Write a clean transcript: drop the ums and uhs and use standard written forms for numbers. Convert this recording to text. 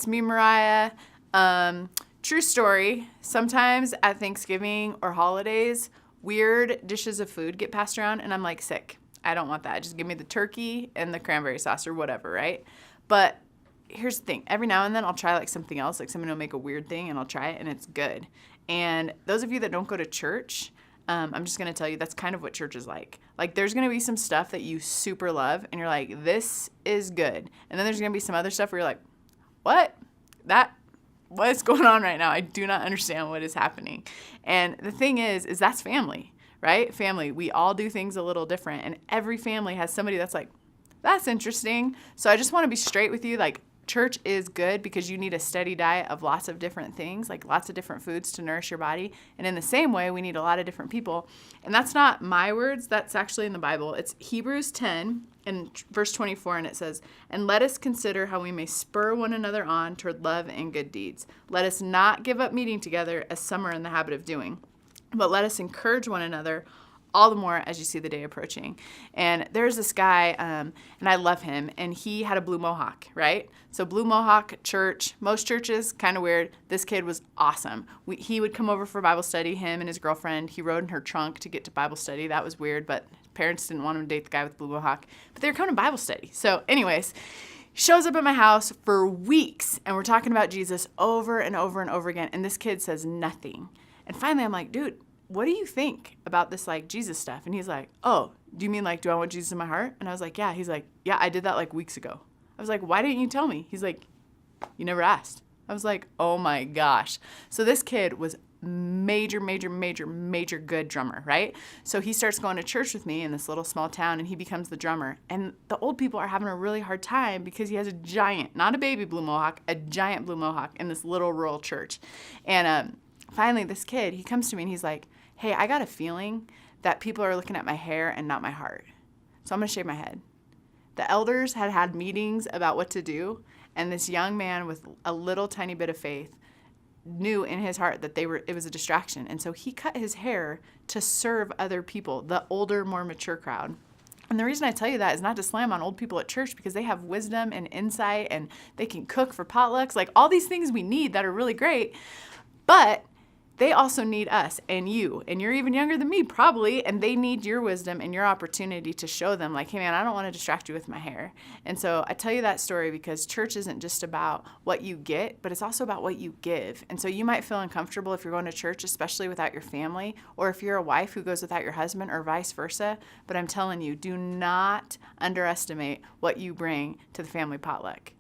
it's me, Mariah. True story. Sometimes at Thanksgiving or holidays, weird dishes of food get passed around, and I'm like sick. I don't want that. Just give me the turkey and the cranberry sauce or whatever, right? But here's the thing. Every now and then I'll try like something else. Like someone will make a weird thing and I'll try it and it's good. And those of you that don't go to church, I'm just going to tell you that's kind of what church is like. Like there's going to be some stuff that you super love and you're like, this is good. And then there's going to be some other stuff where you're like, what is going on right now? I do not understand what is happening. And the thing is that's family, right? Family. We all do things a little different. And every family has somebody that's like, that's interesting. So I just want to be straight with you. Like church is good because you need a steady diet of lots of different things, like lots of different foods to nourish your body. And in the same way, we need a lot of different people. And that's not my words. That's actually in the Bible. It's Hebrews 10 and verse 24. And it says, and let us consider how we may spur one another on toward love and good deeds. Let us not give up meeting together as some are in the habit of doing, but let us encourage one another all the more as you see the day approaching. And there's this guy, and I love him, and he had a blue mohawk, right? So blue mohawk church, most churches, kind of weird. This kid was awesome. He would come over for Bible study, him and his girlfriend. He rode in her trunk to get to Bible study. That was weird, but parents didn't want him to date the guy with the blue mohawk. But they were coming to Bible study. So anyways, shows up at my house for weeks, and we're talking about Jesus over and over and over again, and this kid says nothing. And finally, I'm like, dude, what do you think about this like Jesus stuff? And he's like, oh, do you mean like, do I want Jesus in my heart? And I was like, yeah. He's like, yeah, I did that like weeks ago. I was like, why didn't you tell me? He's like, you never asked. I was like, oh my gosh. So this kid was major good drummer, right? So he starts going to church with me in this little small town and he becomes the drummer. And the old people are having a really hard time because he has a giant, not a baby blue mohawk, a giant blue mohawk in this little rural church. And finally this kid, he comes to me and he's like, hey, I got a feeling that people are looking at my hair and not my heart. So I'm going to shave my head. The elders had meetings about what to do, and this young man with a little tiny bit of faith knew in his heart that it was a distraction. And so he cut his hair to serve other people, the older, more mature crowd. And the reason I tell you that is not to slam on old people at church because they have wisdom and insight and they can cook for potlucks, like all these things we need that are really great. But they also need us and you, and you're even younger than me probably, and they need your wisdom and your opportunity to show them like, hey man, I don't want to distract you with my hair. And so I tell you that story because church isn't just about what you get, but it's also about what you give. And so you might feel uncomfortable if you're going to church, especially without your family, or if you're a wife who goes without your husband or vice versa. But I'm telling you, do not underestimate what you bring to the family potluck.